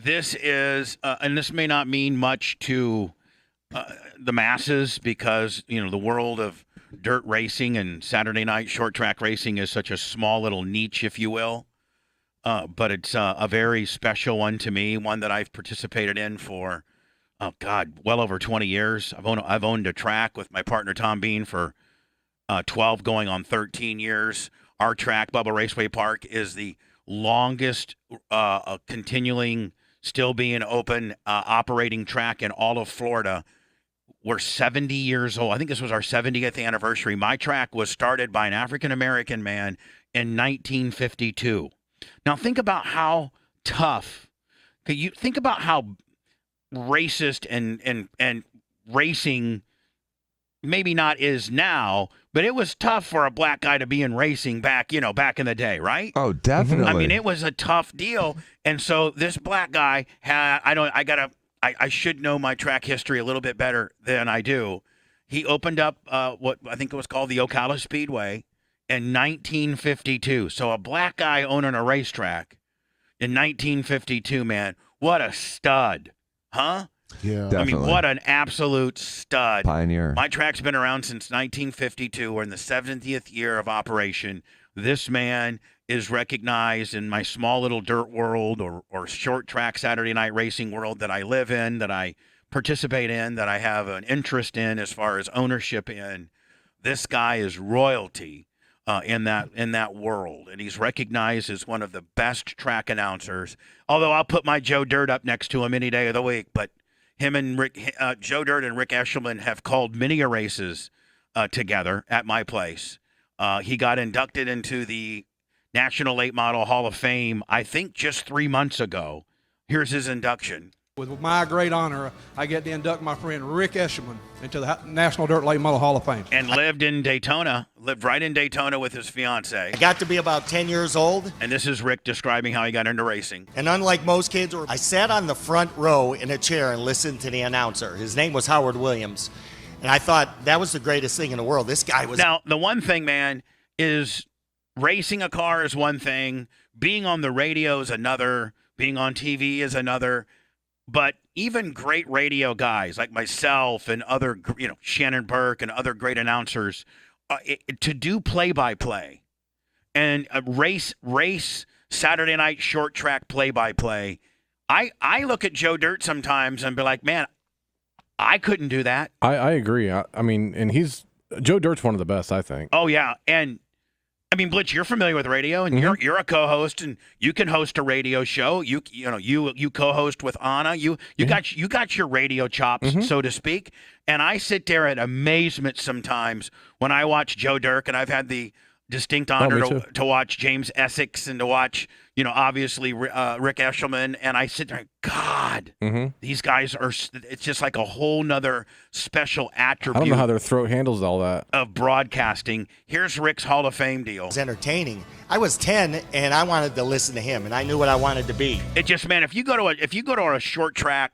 This is, and this may not mean much to the masses because, the world of dirt racing and Saturday night short track racing is such a small little niche, if you will. But it's a very special one to me, one that I've participated in for, well over 20 years. I've owned a track with my partner Tom Bean for 12 going on 13 years. Our track, Bubba Raceway Park, is the longest continuing, still being open, operating track in all of Florida. We're 70 years old. I think this was our 70th anniversary. My track was started by an African-American man in 1952. Now, think about how tough. You think about how racist and racing maybe not is now, but it was tough for a black guy to be in racing back in the day, right? Oh, definitely. I mean, it was a tough deal. And so this black guy I should know my track history a little bit better than I do. He opened up what I think it was called the Ocala Speedway in 1952. So a black guy owning a racetrack in 1952, man, what a stud, huh? Yeah. Definitely. I mean, what an absolute stud. Pioneer. My track's been around since 1952. We're in the 70th year of operation. This man is recognized in my small little dirt world or short track Saturday night racing world that I live in, that I participate in, that I have an interest in as far as ownership in. This guy is royalty in that world, and he's recognized as one of the best track announcers. Although I'll put my Joe Dirt up next to him any day of the week, but him and Joe Dirt and Rick Eshelman have called many races together at my place. He got inducted into the National Late Model Hall of Fame, I think just 3 months ago. Here's his induction. With my great honor, I get to induct my friend Rick Eshelman into the National Dirt Late Model Hall of Fame. And lived right in Daytona with his fiance. I got to be about 10 years old. And this is Rick describing how he got into racing. And unlike most kids, I sat on the front row in a chair and listened to the announcer. His name was Howard Williams. And I thought that was the greatest thing in the world. This guy was... Now, the one thing, man, is racing a car is one thing. Being on the radio is another. Being on TV is another. But even great radio guys like myself and other, Shannon Burke and other great announcers, to do play-by-play and race Saturday night short track play-by-play, I look at Joe Dirt sometimes and be like, man, I couldn't do that. I agree. I mean, and Joe Dirt's one of the best, I think. Oh, yeah. And I mean, Blitz, you're familiar with radio, and you're a co-host, and you can host a radio show. You co-host with Anna. You got your radio chops, so to speak. And I sit there at amazement sometimes when I watch Joe Dirt, and I've had the distinct honor to watch James Essex and to watch, obviously Rick Eshelman, and I sit there and, God, these guys it's just like a whole nother special attribute. I don't know how their throat handles all that. Of broadcasting. Here's Rick's Hall of Fame deal. It's entertaining. I was 10, and I wanted to listen to him, and I knew what I wanted to be. It just, man, if you go to a short track,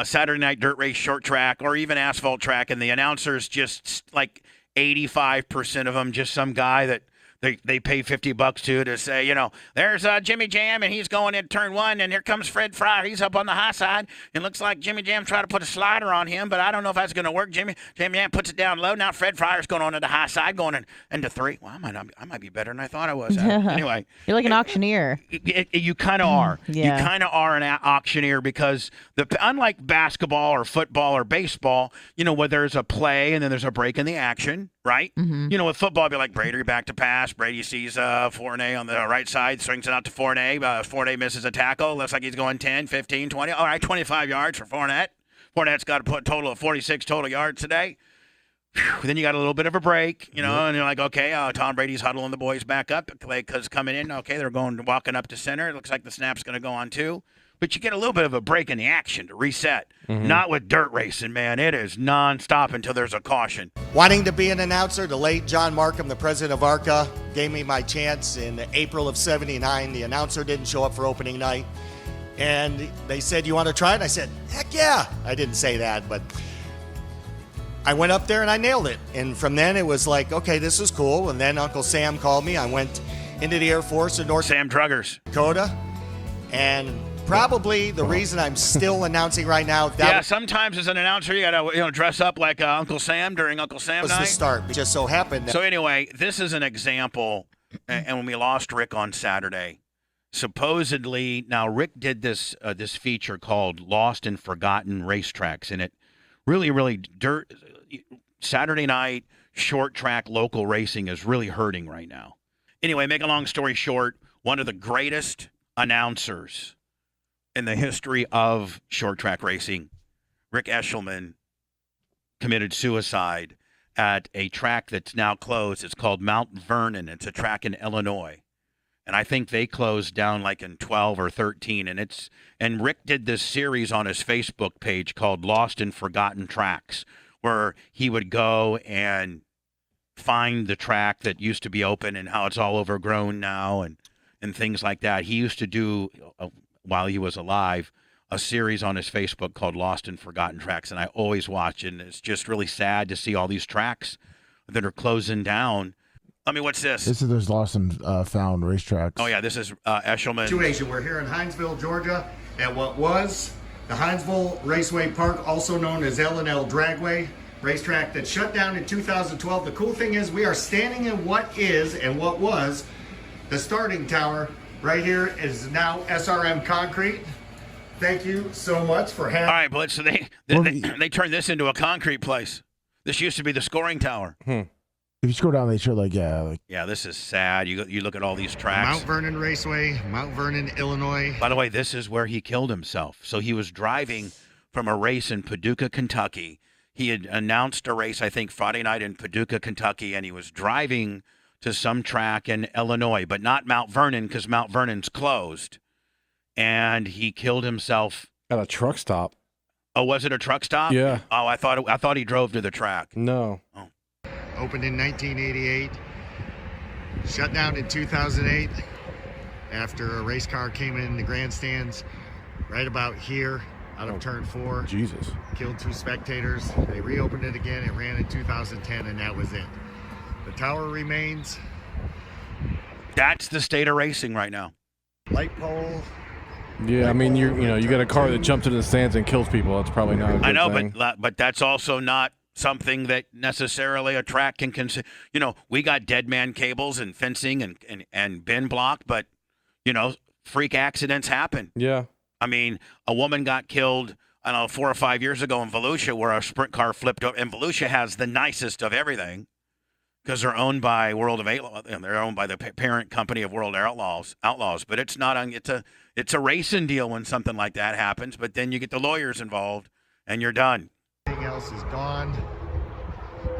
Saturday night dirt race short track, or even asphalt track, and the announcers just like 85% of them, just some guy that they pay $50 to say, there's Jimmy Jam, and he's going in turn one, and here comes Fred Fryer. He's up on the high side. It looks like Jimmy Jam tried to put a slider on him, but I don't know if that's going to work. Jimmy Jam puts it down low. Now Fred Fryer's going on to the high side, going into three. Well, I might be better than I thought I was. Anyway. You're like an auctioneer. You kind of are. Yeah. You kind of are an auctioneer because unlike basketball or football or baseball, where there's a play and then there's a break in the action, right? With football, it'd be like Brady back to pass. Brady sees Fournay on the right side, swings it out to Fournay. Fournay misses a tackle. Looks like he's going 10, 15, 20. All right, 25 yards for Fournette. Fournette's got to put a total of 46 total yards today. Whew, then you got a little bit of a break, and you're like, okay, Tom Brady's huddling the boys back up because coming in, okay, they're walking up to center. It looks like the snap's going to go on two. But you get a little bit of a break in the action to reset. Not with dirt racing, man. It is nonstop until there's a caution. Wanting to be an announcer, the late John Markham, the president of ARCA, gave me my chance in April of '79. The announcer didn't show up for opening night. And they said, you want to try it? I said, heck yeah. I didn't say that, but I went up there and I nailed it. And from then it was like, okay, this is cool. And then Uncle Sam called me. I went into the Air Force in North Sam Druggers. Dakota and probably the reason I'm still announcing right now. That Yeah, sometimes as an announcer, you gotta dress up like Uncle Sam during Uncle Sam was night. the start. It just so happened that So anyway, this is an example, and when we lost Rick on Saturday, supposedly now Rick did this feature called "Lost and Forgotten Racetracks," and it really Saturday night short track local racing is really hurting right now. Anyway, make a long story short, one of the greatest announcers in the history of short track racing, Rick Eshelman, committed suicide at a track that's now closed. It's called Mount Vernon. It's a track in Illinois. And I think they closed down like in 12 or 13. And Rick did this series on his Facebook page called Lost and Forgotten Tracks, where he would go and find the track that used to be open and how it's all overgrown now and things like that. He used to do, while he was alive, a series on his Facebook called Lost and Forgotten Tracks, and I always watch, and it's just really sad to see all these tracks that are closing down. I mean, what's this? This is those lost and found racetracks. Oh, yeah, this is Eshelman. situation. We're here in Hinesville, Georgia, at what was the Hinesville Raceway Park, also known as L&L Dragway racetrack that shut down in 2012. The cool thing is we are standing in what is and what was the starting tower. Right here is now SRM Concrete. Thank you so much for having. All right, Blitz. So they turned this into a concrete place. This used to be the scoring tower. If you scroll down, they show Yeah, this is sad. You look at all these tracks. Mount Vernon Raceway, Mount Vernon, Illinois. By the way, this is where he killed himself. So he was driving from a race in Paducah, Kentucky. He had announced a race, I think, Friday night in Paducah, Kentucky, and he was driving to some track in Illinois, but not Mount Vernon because Mount Vernon's closed. And he killed himself At a truck stop. Oh, was it a truck stop? Yeah. Oh, I thought he drove to the track. No. Opened in 1988. Shut down in 2008 after a race car came in the grandstands right about here out of turn 4. Jesus. Killed 2 spectators. They reopened it again. It ran in 2010, and that was it. The tower remains. That's the state of racing right now. Light pole. Yeah, I mean, you got a car that jumps into the stands and kills people. That's probably not a good I know, thing. but that's also not something that necessarily a track can consider. We got dead man cables and fencing and bin block, but freak accidents happen. Yeah. I mean, a woman got killed, I don't know, 4 or 5 years ago in Volusia where a sprint car flipped over. And Volusia has the nicest of everything because they're owned by World of Outlaws, and they're owned by the parent company of World Outlaws. But it's not it's a racing deal when something like that happens. But then you get the lawyers involved, and you're done. Everything else is gone.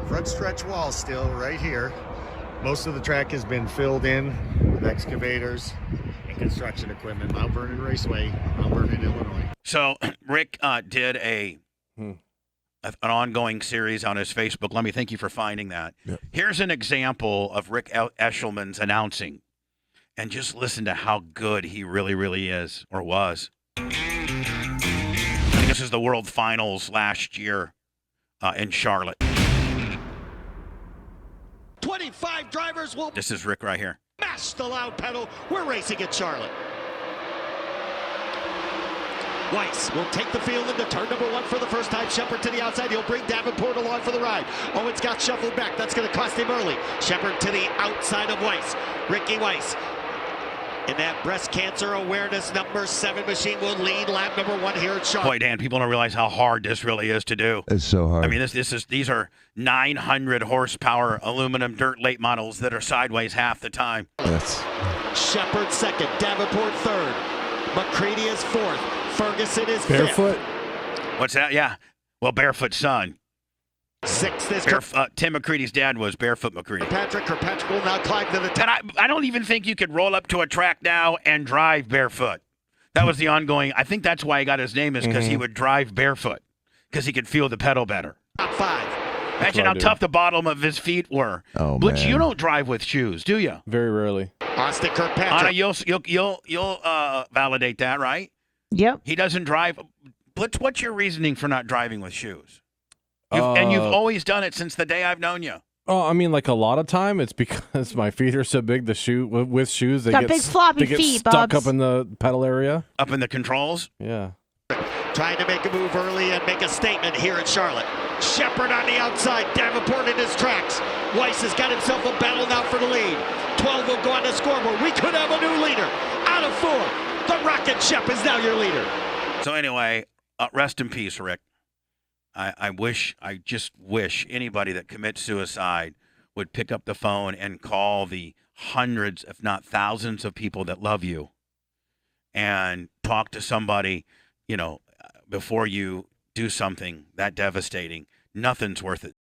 Front stretch wall still right here. Most of the track has been filled in with excavators and construction equipment. Mount Vernon Raceway, Mount Vernon, Illinois. So Rick did an ongoing series on his Facebook. Let me thank you for finding that. Yep. Here's an example of Rick Eshelman's announcing, and just listen to how good he really, really is or was. I think this is the World Finals last year in Charlotte. 25 drivers will This is Rick right here. mash the loud pedal. We're racing at Charlotte. Weiss will take the field into turn number 1 for the first time. Shepard to the outside. He'll bring Davenport along for the ride. Owens got shuffled back. That's going to cost him early. Shepard to the outside of Weiss. Ricky Weiss. In that breast cancer awareness number 7 machine will lead lap number 1 here at Charlotte. Boy, Dan, people don't realize how hard this really is to do. It's so hard. I mean, these are 900 horsepower aluminum dirt late models that are sideways half the time. Yes. Shepard second. Davenport third. McCready is fourth. Ferguson is Barefoot? What's that? Yeah. Well, Barefoot son. Sixth is Tim McCready's dad was Barefoot McCready. Kirkpatrick will now climb to the top. And I don't even think you could roll up to a track now and drive barefoot. That was the ongoing. I think that's why he got his name is because he would drive barefoot because he could feel the pedal better. Top 5. Imagine how tough the bottom of his feet were. Oh, Blitz, man. you don't drive with shoes, do you? Very rarely. Austin Anna, Kirkpatrick. you'll validate that, right? Yep. He doesn't drive. Blitz, what's your reasoning for not driving with shoes? And you've always done it since the day I've known you. Oh, I mean, like a lot of time, it's because my feet are so big. The shoe with shoes, they Got get big floppy they get feet, stuck Bubs. up in the pedal area. Up in the controls. Yeah. Trying to make a move early and make a statement here at Charlotte. Shepard on the outside, Davenport in his tracks. Weiss has got himself a battle now for the lead. 12 will go on the scoreboard. We could have a new leader. Out of 4, the Rocket Shep is now your leader. So anyway, rest in peace, Rick. I just wish anybody that commits suicide would pick up the phone and call the hundreds, if not thousands, of people that love you and talk to somebody, before you do something that devastating. Nothing's worth it.